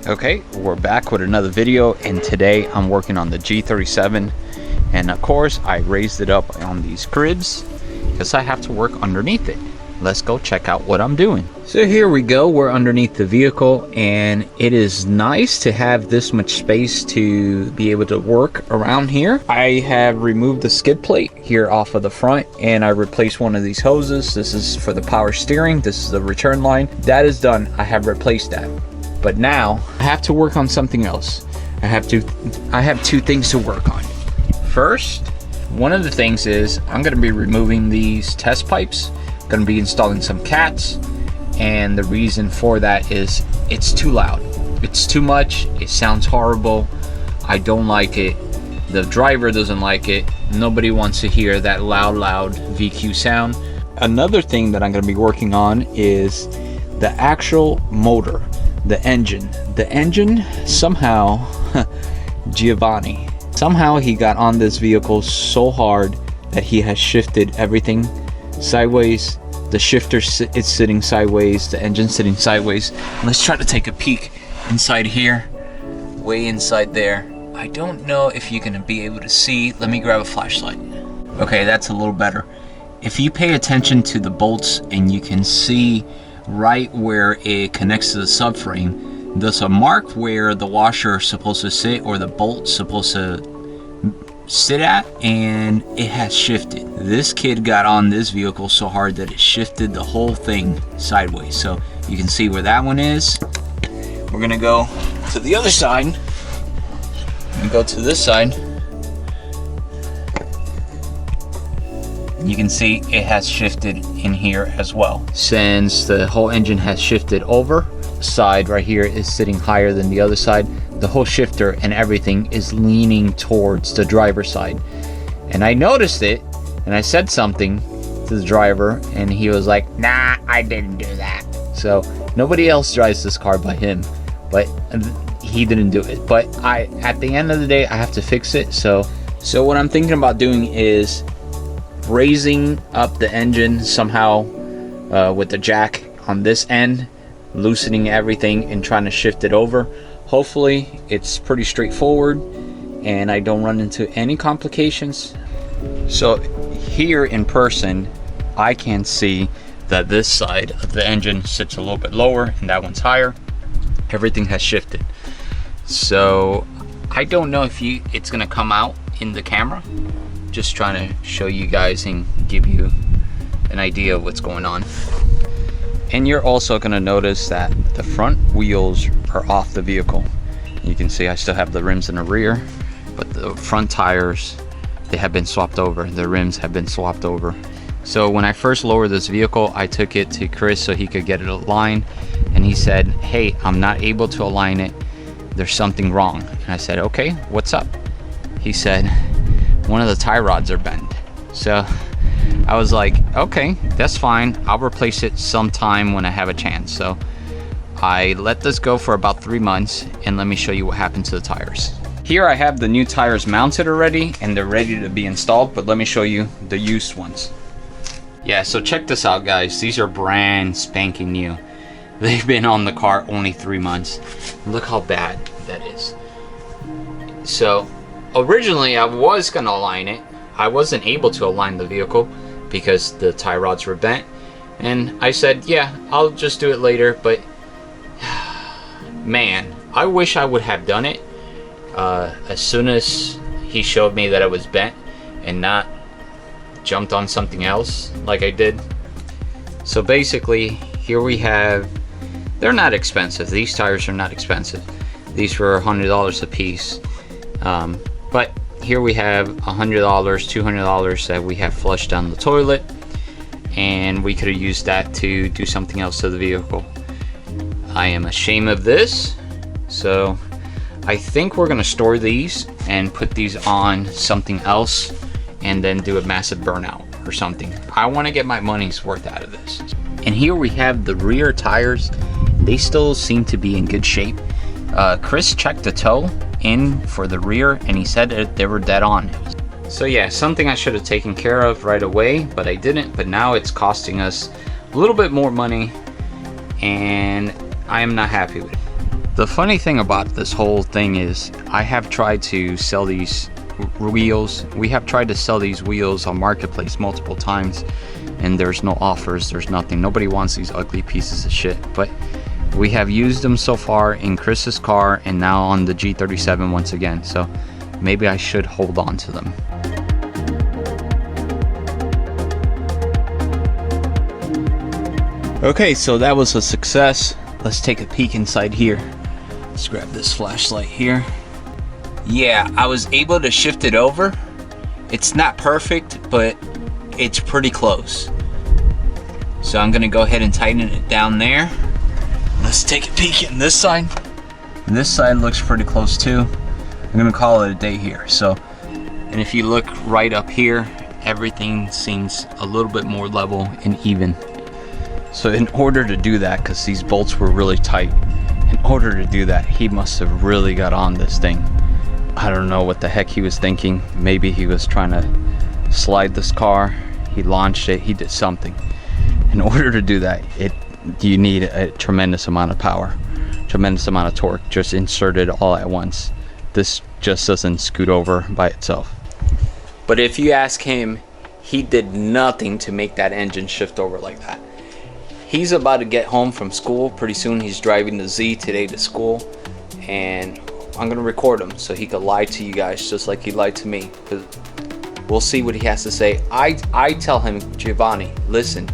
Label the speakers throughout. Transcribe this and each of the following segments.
Speaker 1: Okay, we're back with another video, and today I'm working on the G37, and of course I raised it up on these cribs because I have to work underneath it. Let's go check out what I'm doing. So here we go, we're underneath the vehicle, and it is nice to have this much space to be able to work around here. I have removed the skid plate here off of the front, and I replaced one of these hoses. This is for the power steering. This is the return line. That is done. I have replaced that. But now I have to work on something else. I have two things to work on. First, one of the things is I'm going to be removing these test pipes. I'm going to be installing some cats, and the reason for that is it's too loud. It's too much. It sounds horrible. I don't like it. The driver doesn't like it. Nobody wants to hear that loud VQ sound. Another thing that I'm going to be working on is the actual motor. The engine somehow Giovanni somehow he got on this vehicle so hard that he has shifted everything sideways. The shifter is sitting sideways, the engine sitting sideways. Let's try to take a peek inside here, way inside there. I don't know if you're gonna be able to see. Let me grab a flashlight. Okay, that's a little better. If you pay attention to the bolts, and you can see right where it connects to the subframe, there's a mark where the washer is supposed to sit, or the bolt's supposed to sit at, and it has shifted. This kid got on this vehicle so hard that it shifted the whole thing sideways. So you can see where that one is. We're gonna go to the other side and go to this side. You can see it has shifted in here as well. Since the whole engine has shifted over, side right here is sitting higher than the other side. The whole shifter and everything is leaning towards the driver's side. And I noticed it, and I said something to the driver, and he was like, nah, I didn't do that. So nobody else drives this car but him, but he didn't do it. But at the end of the day, I have to fix it. So what I'm thinking about doing is raising up the engine somehow with the jack on this end, loosening everything and trying to shift it over. Hopefully it's pretty straightforward and I don't run into any complications. So here in person, I can see that this side of the engine sits a little bit lower and that one's higher. Everything has shifted. So I don't know if it's gonna come out in the camera. Just trying to show you guys and give you an idea of what's going on. And you're also going to notice that the front wheels are off the vehicle. You can see I still have the rims in the rear, but the front tires, they have been swapped over. The rims have been swapped over. So when I first lowered this vehicle, I took it to Chris so he could get it aligned, and he said, hey, I'm not able to align it. There's something wrong. And I said, okay, what's up? He said, one of the tie rods are bent. So I was like, okay, that's fine. I'll replace it sometime when I have a chance. So I let this go for about 3 months, and let me show you what happened to the tires. Here I have the new tires mounted already, and they're ready to be installed, but let me show you the used ones. Yeah, so check this out, guys. These are brand spanking new. They've been on the car only 3 months. Look how bad that is. So originally I was gonna align it. I wasn't able to align the vehicle because the tie rods were bent, and I said, yeah, I'll just do it later. But man, I wish I would have done it as soon as he showed me that it was bent, and not jumped on something else like I did. So basically, here we have, they're not expensive. These tires are not expensive. These were $100 a piece. But here we have $100, $200 that we have flushed down the toilet, and we could have used that to do something else to the vehicle. I am ashamed of this, so I think we're gonna store these and put these on something else, and then do a massive burnout or something. I want to get my money's worth out of this. And here we have the rear tires. They still seem to be in good shape. Chris checked the toe in for the rear, and he said that they were dead on. So yeah, something I should have taken care of right away, but I didn't. But now it's costing us a little bit more money, and I am not happy with it. The funny thing about this whole thing is I have tried to sell these wheels. We have tried to sell these wheels on Marketplace multiple times, and there's no offers, there's nothing. Nobody wants these ugly pieces of shit. But we have used them so far in Chris's car and now on the G37 once again. So maybe I should hold on to them. Okay, so that was a success. Let's take a peek inside here. Let's grab this flashlight here. Yeah, I was able to shift it over. It's not perfect, but it's pretty close. So I'm gonna go ahead and tighten it down there. Let's take a peek in this side. This side looks pretty close too. I'm gonna call it a day here. So, and if you look right up here, everything seems a little bit more level and even. So in order to do that, because these bolts were really tight, in order to do that, he must have really got on this thing. I don't know what the heck he was thinking. Maybe he was trying to slide this car. He launched it, he did something. In order to do that, you need a tremendous amount of power, tremendous amount of torque, just inserted all at once. This just doesn't scoot over by itself. But if you ask him, he did nothing to make that engine shift over like that. He's about to get home from school pretty soon. He's driving the Z today to school, and I'm gonna record him so he could lie to you guys just like he lied to me, because we'll see what he has to say. I tell him, Giovanni, listen,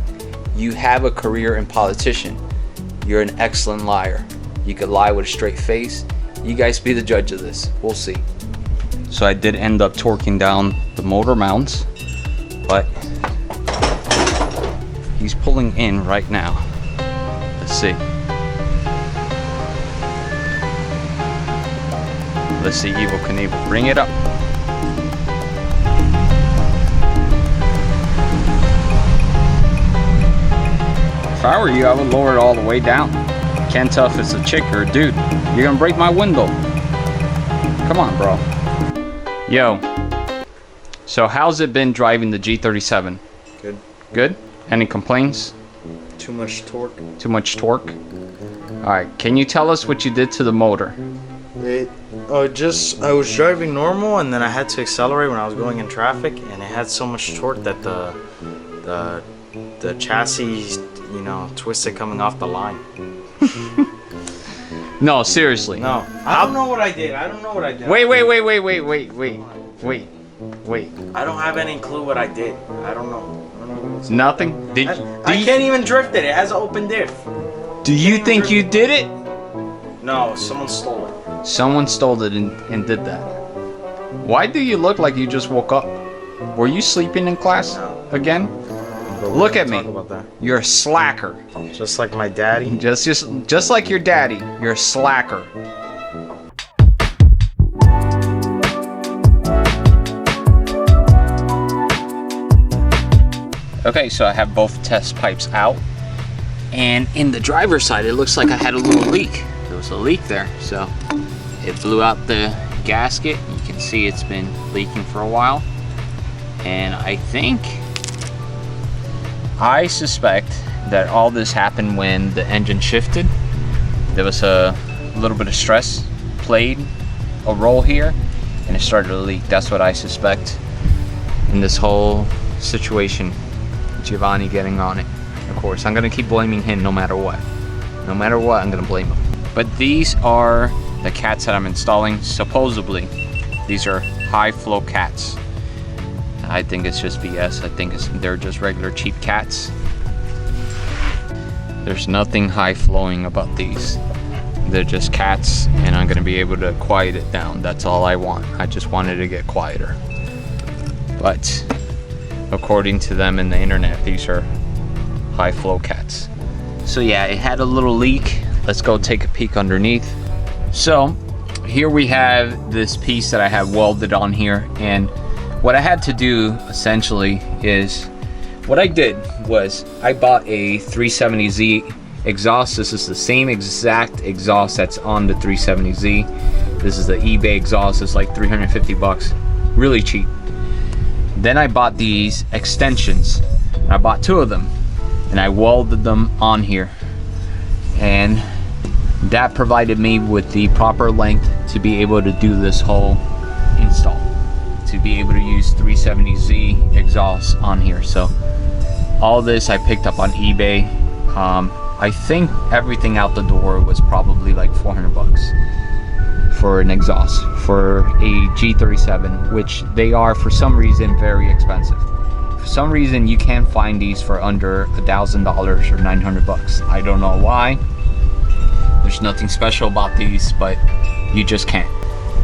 Speaker 1: you have a career in politician. You're an excellent liar. You could lie with a straight face. You guys be the judge of this. We'll see. So I did end up torquing down the motor mounts, but he's pulling in right now. Let's see. Let's see, Evel Knievel, bring it up. If I were you, I would lower it all the way down. Can't tell if it's a chick or a dude. You're gonna break my window. Come on, bro. Yo. So how's it been driving the G37?
Speaker 2: Good.
Speaker 1: Good? Any complaints?
Speaker 2: Too much torque.
Speaker 1: Too much torque? Alright, can you tell us what you did to the motor?
Speaker 2: I was driving normal, and then I had to accelerate when I was going in traffic, and it had so much torque that the chassis, you know, twisted coming off the line.
Speaker 1: No, seriously.
Speaker 2: No, I don't know what I did. I don't know what I did.
Speaker 1: Wait.
Speaker 2: I don't have any clue what I did. I don't know.
Speaker 1: Nothing?
Speaker 2: I can't even drift it. It has an open diff.
Speaker 1: Do you think you did it?
Speaker 2: No, someone stole it.
Speaker 1: Someone stole it and did that. Why do you look like you just woke up? Were you sleeping in class again? Look at me. You're a slacker.
Speaker 2: Just like my daddy.
Speaker 1: Just like your daddy. You're a slacker. Okay, so I have both test pipes out, and in the driver's side, it looks like I had a little leak. There was a leak there, so it blew out the gasket. You can see it's been leaking for a while, and I suspect that all this happened when the engine shifted. There was a little bit of stress played a role here, and it started to leak. That's what I suspect in this whole situation. Giovanni getting on it. Of course, I'm gonna keep blaming him no matter what. No matter what, I'm gonna blame him. But these are the cats that I'm installing. Supposedly, these are high flow cats. I think it's just BS. I think they're just regular cheap cats. There's nothing high flowing about these. They're just cats, and I'm gonna be able to quiet it down. That's all I want. I just wanted to get quieter. But according to them in the internet, these are high flow cats. So yeah, it had a little leak. Let's go take a peek underneath. So here we have this piece that I have welded on here, and what I had to do essentially is, what I did was I bought a 370Z exhaust. This is the same exact exhaust that's on the 370Z. This is the eBay exhaust. It's like 350 bucks, really cheap. Then I bought these extensions. I bought 2 of them, and I welded them on here. And that provided me with the proper length to be able to do this whole install, to be able to use 370Z exhaust on here. So all this I picked up on eBay. I think everything out the door was probably like 400 bucks for an exhaust for a G37, which they are for some reason very expensive. For some reason you can't find these for under $1,000 or 900 bucks. I don't know why. There's nothing special about these, but you just can't.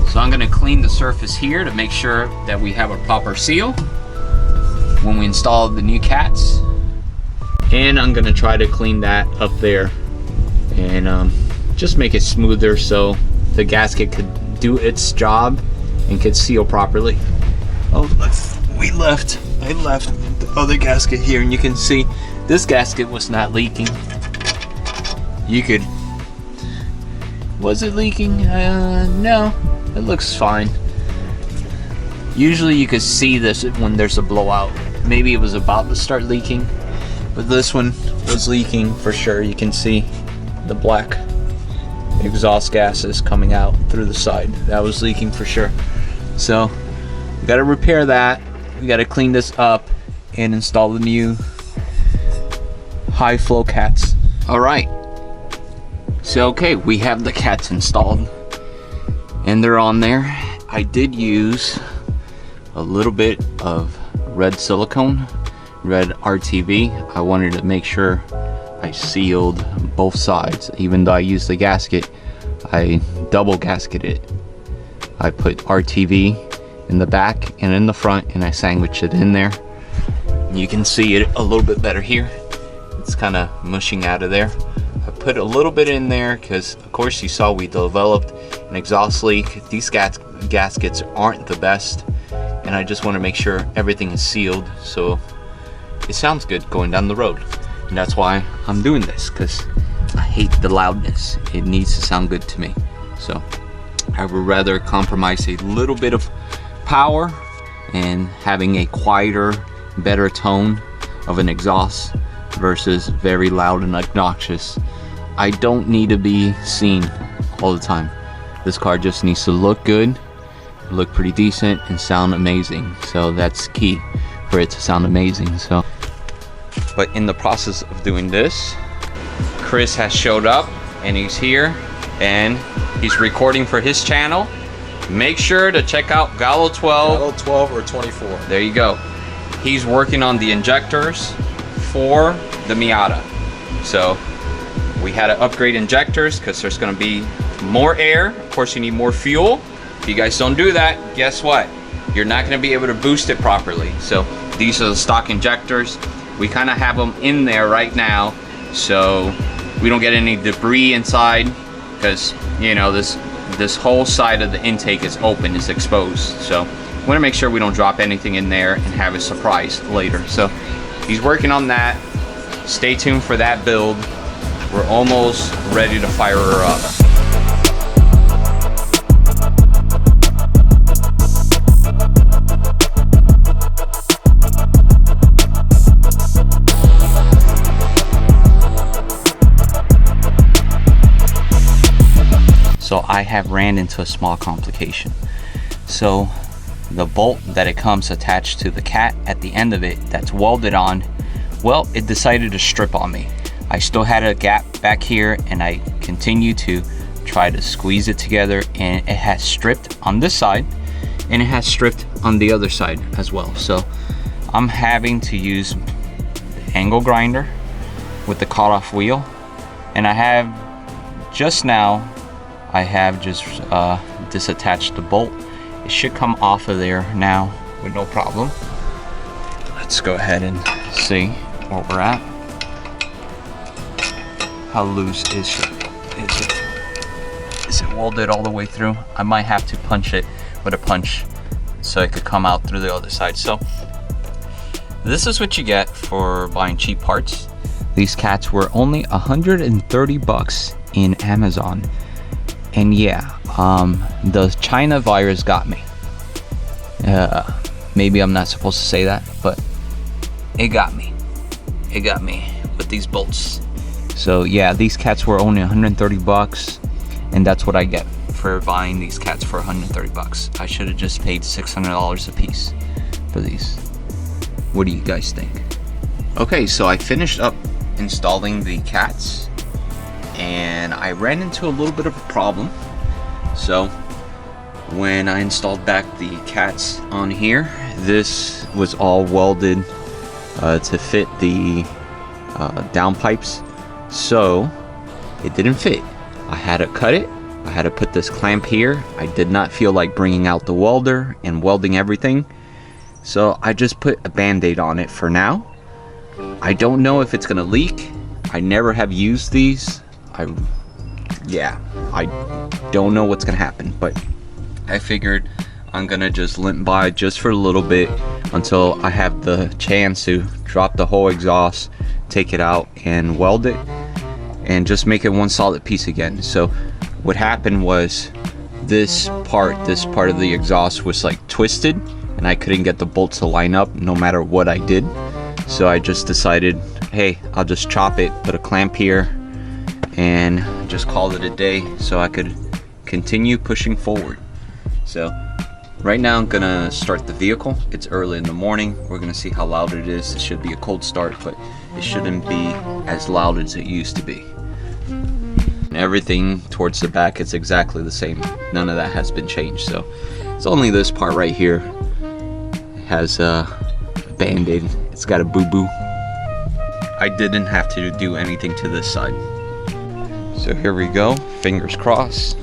Speaker 1: So I'm gonna clean the surface here to make sure that we have a proper seal when we install the new cats. And I'm gonna try to clean that up there and just make it smoother so the gasket could do its job and could seal properly. Oh, I left the other gasket here, and you can see this gasket was not leaking. Was it leaking? No, it looks fine. Usually you could see this when there's a blowout. Maybe it was about to start leaking, but this one was leaking for sure. You can see the black exhaust gases coming out through the side. That was leaking for sure. So we got to repair that. We got to clean this up and install the new high flow cats. All right. So okay, we have the cats installed and they're on there. I did use a little bit of red silicone, red RTV. I wanted to make sure I sealed both sides. Even though I used the gasket, I double gasketed it. I put RTV in the back and in the front, and I sandwiched it in there. You can see it a little bit better here. It's kind of mushing out of there. I put a little bit in there because of course you saw we developed an exhaust leak. These gaskets aren't the best, and I just want to make sure everything is sealed so it sounds good going down the road. And that's why I'm doing this, because I hate the loudness. It needs to sound good to me. So I would rather compromise a little bit of power and having a quieter, better tone of an exhaust versus very loud and obnoxious. I don't need to be seen all the time. This car just needs to look good, look pretty decent, and sound amazing. So that's key for it to sound amazing. So, but in the process of doing this, Chris has showed up and he's here and he's recording for his channel. Make sure to check out Gallo 12.
Speaker 3: Gallo 12 or 24.
Speaker 1: There you go. He's working on the injectors for the Miata. So we had to upgrade injectors because there's going to be more air. Of course, you need more fuel. If you guys don't do that, guess what? You're not going to be able to boost it properly. So these are the stock injectors. We kind of have them in there right now so we don't get any debris inside, because you know this whole side of the intake is open, it's exposed. So we want to make sure we don't drop anything in there and have a surprise later. So he's working on that. Stay tuned for that build. We're almost ready to fire her up. So I have ran into a small complication. So the bolt that it comes attached to the cat at the end of it that's welded on, well, it decided to strip on me. I still had a gap back here and I continue to try to squeeze it together, and it has stripped on this side and it has stripped on the other side as well. So I'm having to use the angle grinder with the cut-off wheel, and I have just now disattached the bolt. It should come off of there now with no problem. Let's go ahead and see where we're at. How loose is it? Is it welded all the way through? I might have to punch it with a punch so it could come out through the other side. So this is what you get for buying cheap parts. These cats were only 130 bucks in Amazon. And yeah, the China virus got me. Maybe I'm not supposed to say that, but it got me. It got me with these bolts. So yeah, these cats were only 130 bucks, and that's what I get for buying these cats for 130 bucks. I should have just paid $600 a piece for these. What do you guys think? Okay, so I finished up installing the cats, and I ran into a little bit of a problem. So when I installed back the cats on here, this was all welded to fit the downpipes, so it didn't fit. I had to cut it. I had to put this clamp here. I did not feel like bringing out the welder and welding everything, so I just put a band-aid on it for now. I don't know if it's gonna leak. I never have used these. I don't know what's gonna happen, but I figured I'm gonna just limp by just for a little bit until I have the chance to drop the whole exhaust, take it out and weld it, and just make it one solid piece again. So what happened was this part of the exhaust was like twisted, and I couldn't get the bolts to line up no matter what I did. So I just decided, hey, I'll just chop it, put a clamp here, and just call it a day so I could continue pushing forward. So right now I'm gonna start the vehicle. It's early in the morning. We're gonna see how loud it is. It should be a cold start, but it shouldn't be as loud as it used to be. Everything towards the back is exactly the same. None of that has been changed. So it's only this part right here. It has a band-aid. It's got a boo-boo. I didn't have to do anything to this side. So here we go. Fingers crossed.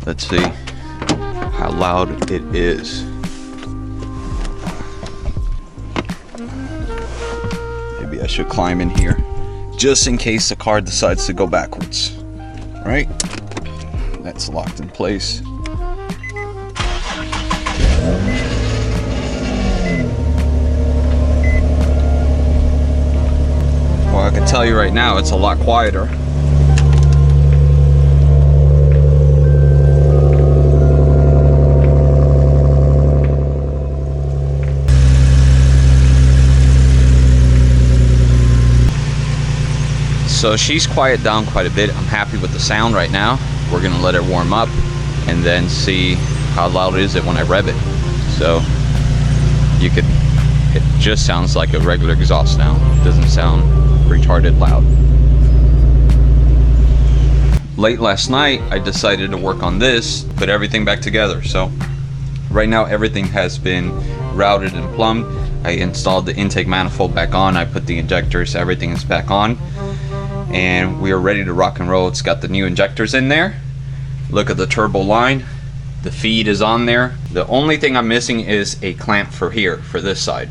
Speaker 1: Let's see how loud it is. Maybe I should climb in here just in case the car decides to go backwards. Right? That's locked in place. Well, I can tell you right now, it's a lot quieter. So she's quieted down quite a bit. I'm happy with the sound right now. We're gonna let it warm up and then see how loud is it when I rev it. So it just sounds like a regular exhaust now. It doesn't sound retarded loud. Late last night, I decided to work on this, put everything back together. So right now everything has been routed and plumbed. I installed the intake manifold back on. I put the injectors, everything is back on. And we are ready to rock and roll. It's got the new injectors in there. Look at the turbo line. The feed is on there. The only thing I'm missing is a clamp for here, for this side.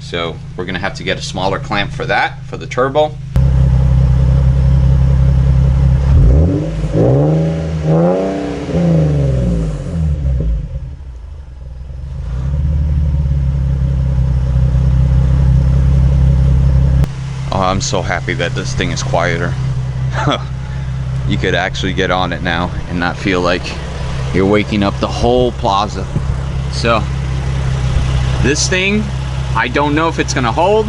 Speaker 1: So we're gonna have to get a smaller clamp for that, for the turbo. Oh, I'm so happy that this thing is quieter. You could actually get on it now and not feel like you're waking up the whole plaza. So this thing, I don't know if it's gonna hold.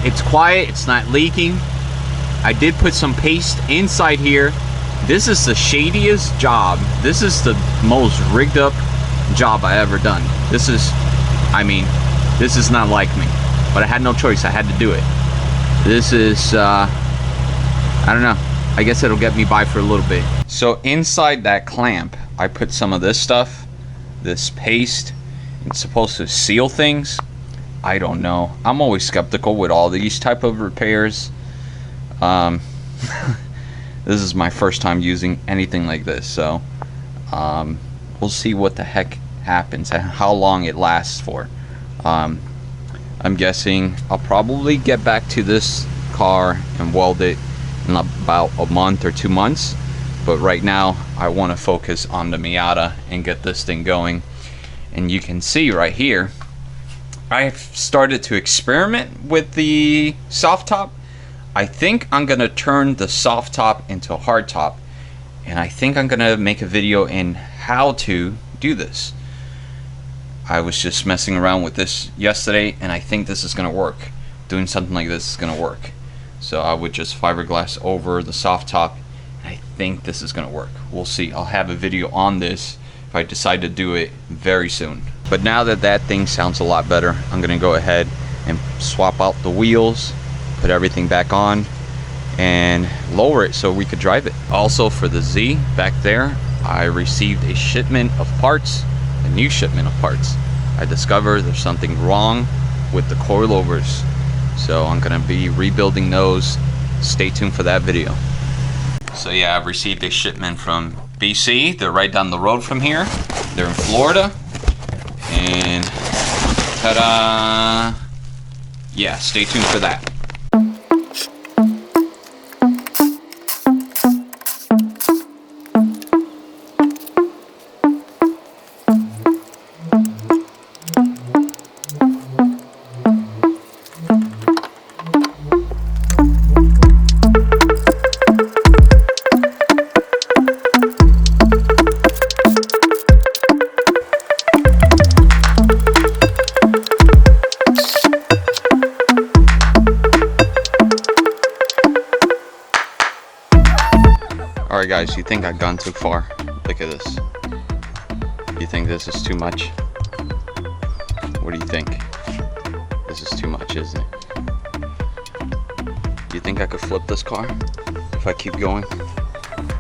Speaker 1: It's quiet, it's not leaking. I did put some paste inside here. This is the shadiest job. This is the most rigged up job I ever done. This is, I mean, this is not like me, but I had no choice. I had to do it. This is, I don't know. I guess it'll get me by for a little bit. So inside that clamp, I put some of this stuff, this paste. It's supposed to seal things. I don't know. I'm always skeptical with all these type of repairs. This is my first time using anything like this, so we'll see what the heck happens and how long it lasts for. I'm guessing I'll probably get back to this car and weld it in about a month or 2 months, but right now I want to focus on the Miata and get this thing going. And you can see right here, I've started to experiment with the soft top. I think I'm gonna turn the soft top into a hard top, and I think I'm gonna make a video in how to do this. I was just messing around with this yesterday, and I think this is gonna work. Doing something like this is gonna work. So I would just fiberglass over the soft top. I think this is gonna work. We'll see. I'll have a video on this if I decide to do it very soon. But now that that thing sounds a lot better, I'm gonna go ahead and swap out the wheels, put everything back on, and lower it so we could drive it. Also for the Z back there, I received a shipment of parts, a new shipment of parts. I discovered there's something wrong with the coilovers, so I'm gonna be rebuilding those. Stay tuned for that video. So yeah, I've received a shipment from BC. They're right down the road from here. They're in Florida, and ta-da! Yeah, stay tuned for that. Alright guys, you think I've gone too far? Look at this. You think this is too much? What do you think? This is too much, isn't it? Do you think I could flip this car if I keep going?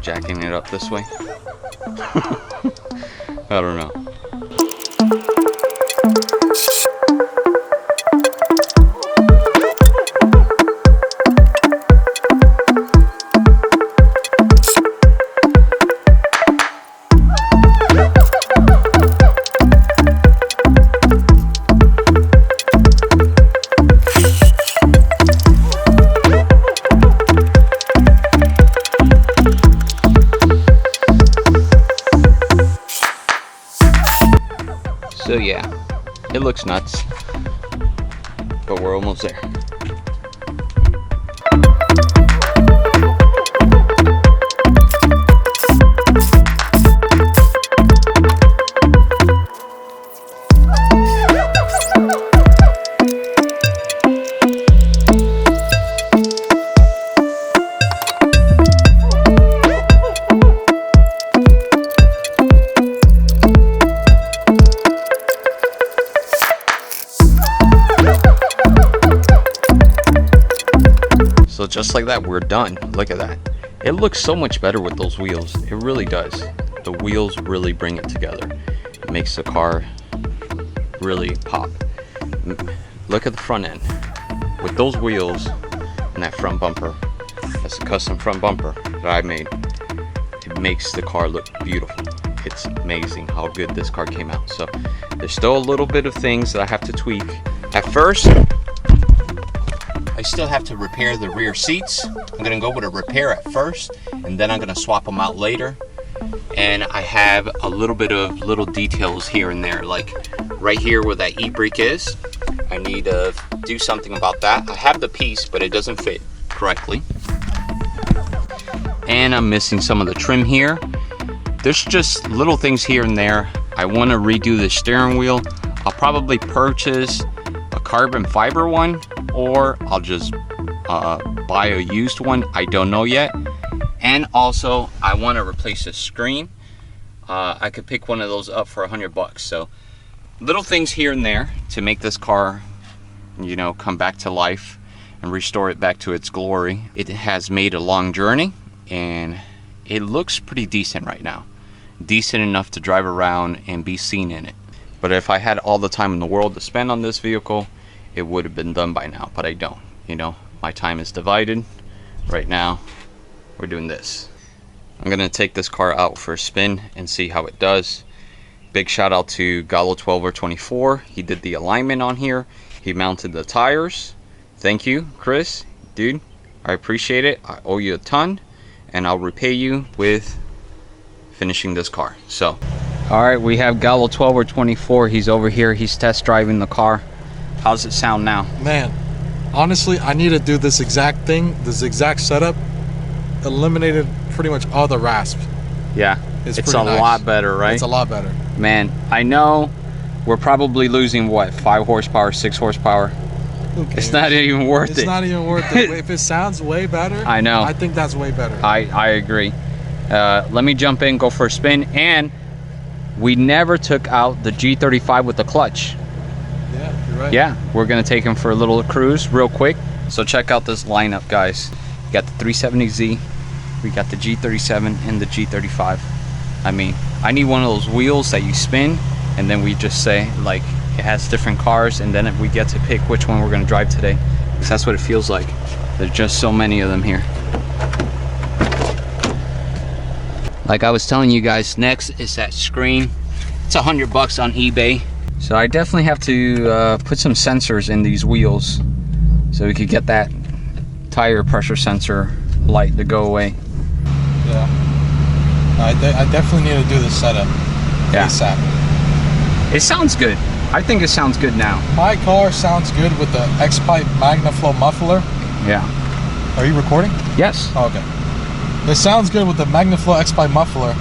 Speaker 1: Jacking it up this way? I don't know. So yeah, it looks nuts, but we're almost there. So just like that, we're done. Look at that. It looks so much better with those wheels. It really does. The wheels really bring it together. It makes the car really pop. Look at the front end. With those wheels and that front bumper, that's a custom front bumper that I made. It makes the car look beautiful. It's amazing how good this car came out. So there's still a little bit of things that I have to tweak. At first, I still have to repair the rear seats. I'm gonna go with a repair at first, and then I'm gonna swap them out later. And I have a little bit of little details here and there, like right here where that e-brake is. I need to do something about that. I have the piece, but it doesn't fit correctly. And I'm missing some of the trim here. There's just little things here and there. I wanna redo the steering wheel. I'll probably purchase a carbon fiber one, or I'll just buy a used one. I don't know yet. And also I want to replace the screen. I could pick one of those up for $100. So little things here and there to make this car, you know, come back to life and restore it back to its glory. It has made a long journey, and it looks pretty decent right now. Decent enough to drive around and be seen in it. But if I had all the time in the world to spend on this vehicle, it would have been done by now, but I don't. You know, my time is divided. Right now, we're doing this. I'm gonna take this car out for a spin and see how it does. Big shout out to Gallo1224. He did the alignment on here. He mounted the tires. Thank you, Chris. Dude, I appreciate it. I owe you a ton, and I'll repay you with finishing this car. So, all right, we have Gallo1224. He's over here. He's test driving the car. How's it sound now?
Speaker 3: Man, honestly, I need to do this exact thing, this exact setup. Eliminated pretty much all the rasp.
Speaker 1: Yeah, it's a
Speaker 3: nice.
Speaker 1: lot better, right?
Speaker 3: It's a lot better.
Speaker 1: Man, I know we're probably losing what, 5 horsepower, 6 horsepower. It's not even worth it.
Speaker 3: It's not even worth it. If it sounds way better,
Speaker 1: I know.
Speaker 3: I think that's way better.
Speaker 1: I agree. Let me jump in, go for a spin, and we never took out the G35 with the clutch.
Speaker 3: Yeah, you're right.
Speaker 1: Yeah, we're gonna take him for a little cruise real quick. So check out this lineup, guys. We got the 370Z, we got the G37, and the G35. I mean, I need one of those wheels that you spin, and then we just say, like, it has different cars, and then we get to pick which one we're gonna drive today. Because that's what it feels like. There's just so many of them here. Like I was telling you guys, next is that screen. It's $100 on eBay. So I definitely have to put some sensors in these wheels so we could get that tire pressure sensor light to go away.
Speaker 3: Yeah. I definitely need to do the setup.
Speaker 1: Yeah.
Speaker 3: ASAP.
Speaker 1: It sounds good. I think it sounds good now.
Speaker 3: My car sounds good with the X-Pipe MagnaFlow muffler.
Speaker 1: Yeah.
Speaker 3: Are you recording?
Speaker 1: Yes.
Speaker 3: Oh, okay. It sounds good with the MagnaFlow X-Pipe muffler,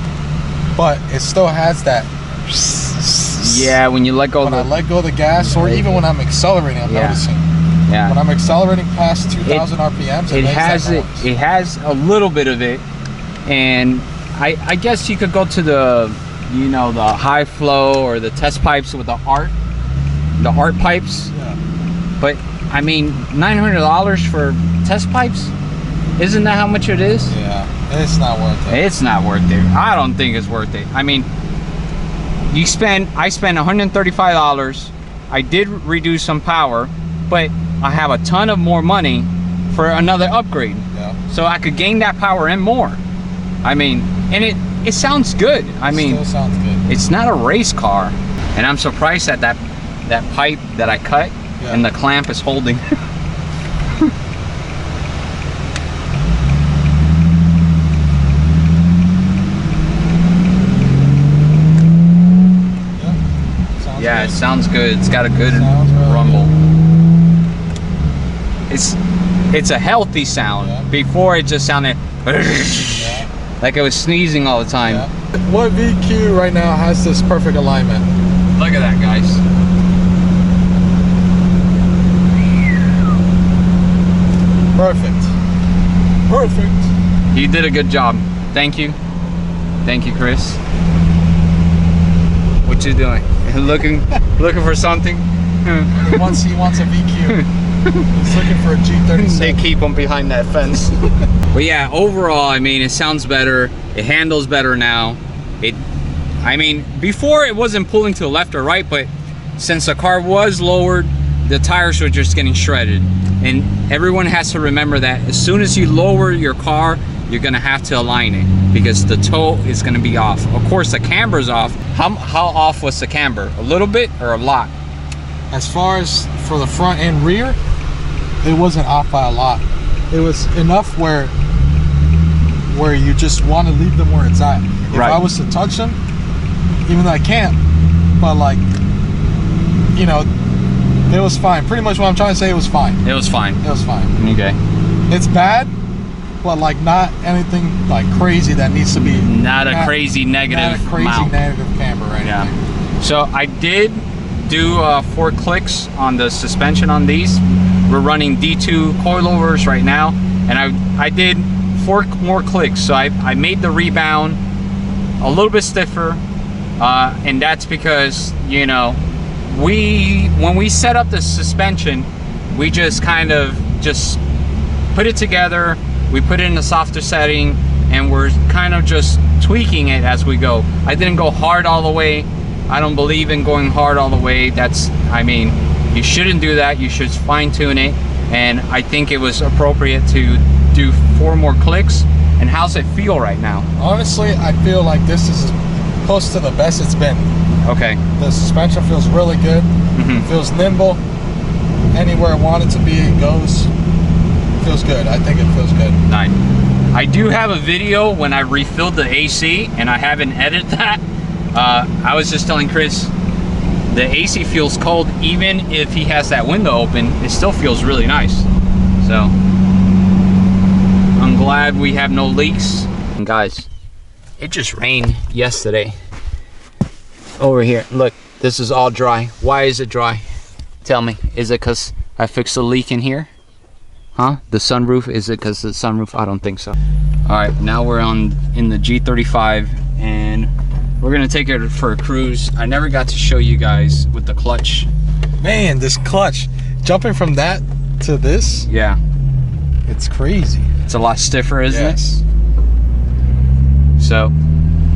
Speaker 3: but it still has that.
Speaker 1: Yeah, when you let go
Speaker 3: when I let go of the gas, or even when I'm accelerating, I'm noticing.
Speaker 1: Yeah.
Speaker 3: When I'm accelerating past 2,000 RPMs,
Speaker 1: it has it. It has a little bit of it, and I guess you could go to the, you know, the high flow or the test pipes with the art pipes.
Speaker 3: Yeah.
Speaker 1: But I mean, $900 for test pipes, isn't that how much it is?
Speaker 3: Yeah, it's not worth it.
Speaker 1: It's not worth it. I don't think it's worth it. I mean, I spent $135. I did reduce some power, but I have a ton of more money for another upgrade.
Speaker 3: Yeah.
Speaker 1: So I could gain that power and more. I mean, and it sounds good. I mean,
Speaker 3: still sounds good.
Speaker 1: It's not a race car, and I'm surprised that that pipe that I cut and the clamp is holding. Yeah, it sounds good. It's got a good rumble. It's a healthy sound.
Speaker 3: Yeah.
Speaker 1: Before it just sounded like it was sneezing all the time.
Speaker 3: Yeah. What VQ right now has this perfect alignment?
Speaker 1: Look at that, guys.
Speaker 3: Perfect. Perfect.
Speaker 1: You did a good job. Thank you. Thank you, Chris. What you doing? looking for something?
Speaker 3: He wants a VQ. He's looking for a G37.
Speaker 1: They keep them behind that fence. But yeah, overall, I mean, it sounds better. It handles better now. I mean, before it wasn't pulling to the left or right, but since the car was lowered, the tires were just getting shredded. And everyone has to remember that as soon as you lower your car, you're gonna have to align it because the toe is gonna be off. Of course, the camber's off. How off was the camber? A little bit or a lot?
Speaker 3: As far as for the front and rear, it wasn't off by a lot. It was enough where you just want to leave them where it's at. If I was to touch them, even though I can't, but like, you know, it was fine. Pretty much what I'm trying to say, it was fine.
Speaker 1: It was fine.
Speaker 3: It was fine.
Speaker 1: Okay.
Speaker 3: It's bad, but like not anything like crazy that needs to be.
Speaker 1: Not a crazy negative
Speaker 3: camber or anything.
Speaker 1: Yeah. So I did do 4 clicks on the suspension on these. We're running D2 coilovers right now, and I did 4 more clicks. So I made the rebound a little bit stiffer, and that's because, you know, when we set up the suspension, we just kind of just put it together. We put it in a softer setting, and we're kind of just tweaking it as we go. I didn't go hard all the way. I don't believe in going hard all the way. I mean, you shouldn't do that. You should fine tune it. And I think it was appropriate to do 4 more clicks. And how's it feel right now?
Speaker 3: Honestly, I feel like this is close to the best it's been.
Speaker 1: Okay.
Speaker 3: The suspension feels really good.
Speaker 1: Mm-hmm.
Speaker 3: Feels nimble. Anywhere I want it to be, it goes. Feels good. I think it feels good.
Speaker 1: Nice. I do have a video when I refilled the AC, and I haven't edited that. I was just telling Chris, the AC feels cold even if he has that window open. It still feels really nice. So I'm glad we have no leaks. And guys, it just rained yesterday. Over here, look, this is all dry. Why is it dry? Tell me, is it because I fixed the leak in here. Huh? The sunroof, is it because the sunroof? I don't think so. All right, now we're in the G35 and we're gonna take it for a cruise. I never got to show you guys with the clutch.
Speaker 3: Man, this clutch, jumping from that to this.
Speaker 1: Yeah.
Speaker 3: It's crazy.
Speaker 1: It's a lot stiffer, isn't it? So,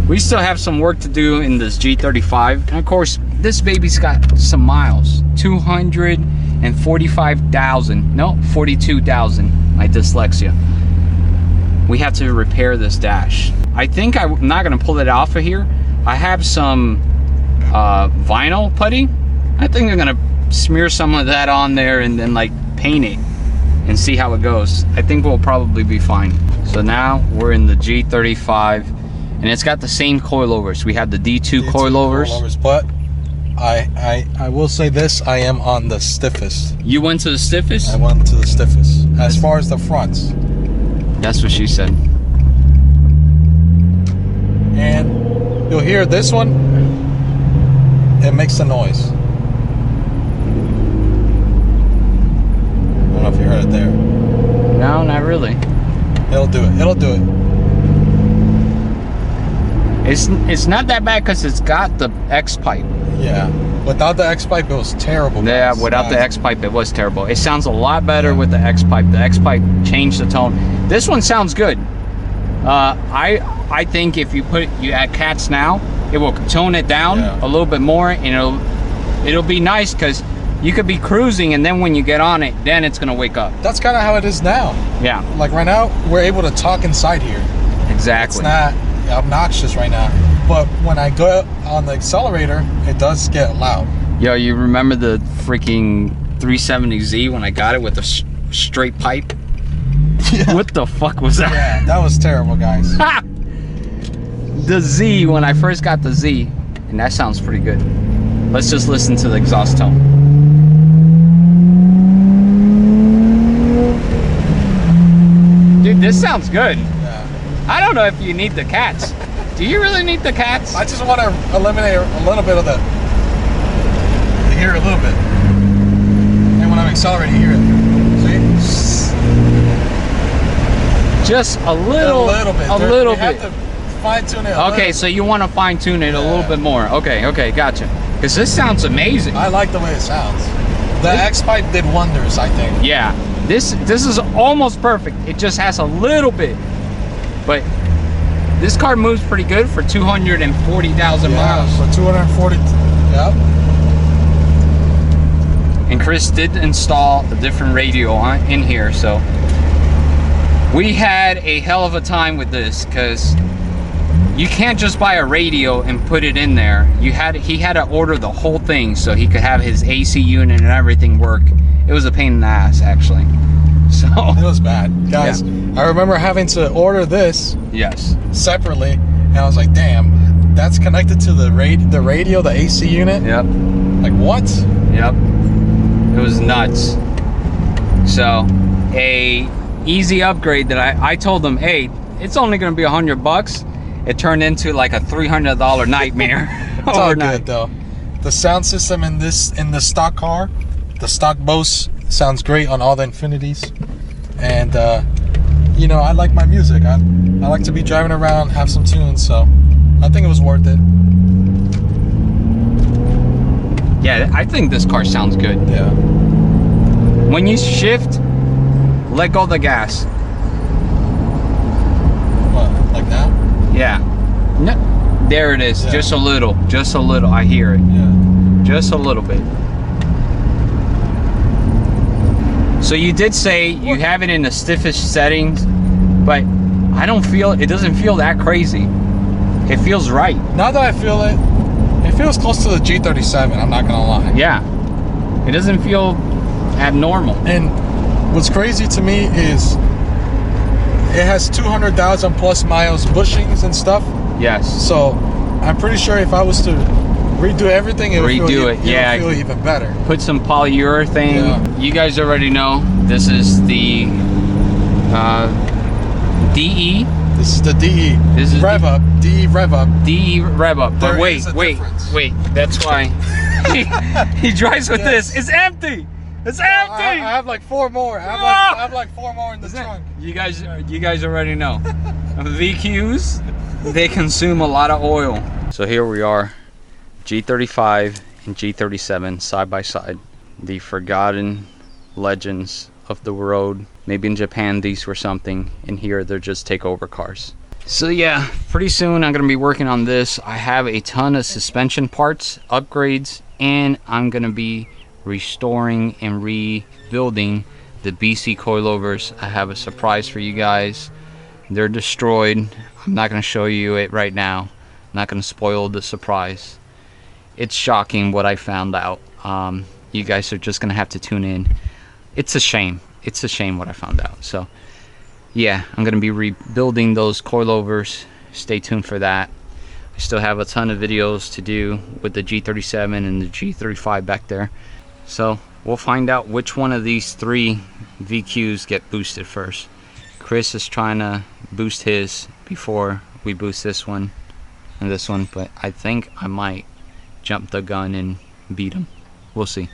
Speaker 1: we still have some work to do in this G35. And of course, this baby's got some miles. 245,000. No, 42,000. My dyslexia. We have to repair this dash. I think I'm not gonna pull it off of here. I have some vinyl putty. I think I'm gonna smear some of that on there and then like paint it and see how it goes. I think we'll probably be fine. So now we're in the G35 and it's got the same coilovers. We have the D2 coilovers.
Speaker 3: But I will say this, I am on the stiffest.
Speaker 1: You went to the stiffest?
Speaker 3: I went to the stiffest. As far as the fronts.
Speaker 1: That's what she said.
Speaker 3: And you'll hear this one, it makes a noise. I don't know if you heard it there.
Speaker 1: No, not really.
Speaker 3: It'll do it. It'll do it.
Speaker 1: It's not that bad because it's got the X pipe.
Speaker 3: Yeah. Without the X pipe, it was terrible.
Speaker 1: Yeah, without the X pipe, it was terrible. It sounds a lot better with the X pipe. The X pipe changed the tone. This one sounds good. I think if you add cats now, it will tone it down a little bit more, and it'll be nice because you could be cruising and then when you get on it, then it's gonna wake up.
Speaker 3: That's kind of how it is now.
Speaker 1: Yeah.
Speaker 3: Like right now, we're able to talk inside here.
Speaker 1: Exactly.
Speaker 3: It's not obnoxious right now, but when I go on the accelerator, it does get loud.
Speaker 1: Yo, you remember the freaking 370Z when I got it with the straight pipe?
Speaker 3: Yeah.
Speaker 1: What the fuck was that?
Speaker 3: Yeah, that was terrible, guys.
Speaker 1: Ha! The Z, when I first got the Z, and that sounds pretty good. Let's just listen to the exhaust tone. Dude, this sounds good.
Speaker 3: Yeah.
Speaker 1: I don't know if you need the cats. Do you really need the cats?
Speaker 3: I just want to eliminate a little bit of the... You hear it a little bit. And when I'm accelerating, you hear it. See?
Speaker 1: Just a little bit. A little bit.
Speaker 3: You have to fine-tune it.
Speaker 1: Okay, so you want to fine-tune it a little bit more. Okay, gotcha. Because this sounds amazing.
Speaker 3: I like the way it sounds. The X-Pipe did wonders, I think.
Speaker 1: Yeah, this is almost perfect. It just has a little bit. But this car moves pretty good for 240,000 miles.
Speaker 3: For 240, yep.
Speaker 1: And Chris did install a different radio in here, so we had a hell of a time with this because you can't just buy a radio and put it in there. He had to order the whole thing so he could have his AC unit and everything work. It was a pain in the ass, actually. So
Speaker 3: it was bad, guys. Yeah. I remember having to order this separately, and I was like, "Damn, that's connected to the radio, the AC unit."
Speaker 1: Yep.
Speaker 3: Like what?
Speaker 1: Yep. It was nuts. So a easy upgrade that I told them, hey, it's only gonna be $100. It turned into like a $300 nightmare.
Speaker 3: It's all good though. The sound system in the stock car, the stock Bose, sounds great on all the Infinities. And you know, I like my music. I like to be driving around, have some tunes, so I think it was worth it.
Speaker 1: Yeah, I think this car sounds good.
Speaker 3: Yeah.
Speaker 1: When you shift, let go of the gas.
Speaker 3: What, like now?
Speaker 1: Yeah. No, there it is. Yeah. Just a little. I hear it.
Speaker 3: Yeah.
Speaker 1: Just a little bit. So you did say you have it in the stiffest settings, but I don't feel it. Doesn't feel that crazy. It feels right.
Speaker 3: Now that I feel it, it feels close to the G37. I'm not gonna lie.
Speaker 1: Yeah. It doesn't feel abnormal.
Speaker 3: And what's crazy to me is it has 200,000 plus miles bushings and stuff.
Speaker 1: Yes.
Speaker 3: So I'm pretty sure if I was to redo everything, it would feel even better.
Speaker 1: Put some polyurethane. Yeah. You guys already know this is the DE.
Speaker 3: This is the DE.
Speaker 1: This is
Speaker 3: Rev Up. DE Rev Up.
Speaker 1: DE Rev Up. But wait.
Speaker 3: Difference.
Speaker 1: That's why he drives with this. It's empty. It's empty.
Speaker 3: I have like 4 more. I have like 4 more in the trunk.
Speaker 1: You guys already know. VQs, they consume a lot of oil. So here we are, G35 and G37 side by side. The forgotten legends of the road. Maybe in Japan these were something, and here they're just takeover cars. So yeah, pretty soon I'm gonna be working on this. I have a ton of suspension parts, upgrades, and I'm gonna be restoring and rebuilding the BC coilovers. I have a surprise for you guys. They're destroyed. I'm not gonna show you it right now. I'm not gonna spoil the surprise. It's shocking what I found out. You guys are just gonna have to tune in. It's a shame. It's a shame what I found out. So yeah, I'm gonna be rebuilding those coilovers. Stay tuned for that. I still have a ton of videos to do with the G37 and the G35 back there. So we'll find out which one of these 3 VQs get boosted first. Chris is trying to boost his before we boost this one and this one, but I think I might jump the gun and beat him. We'll see.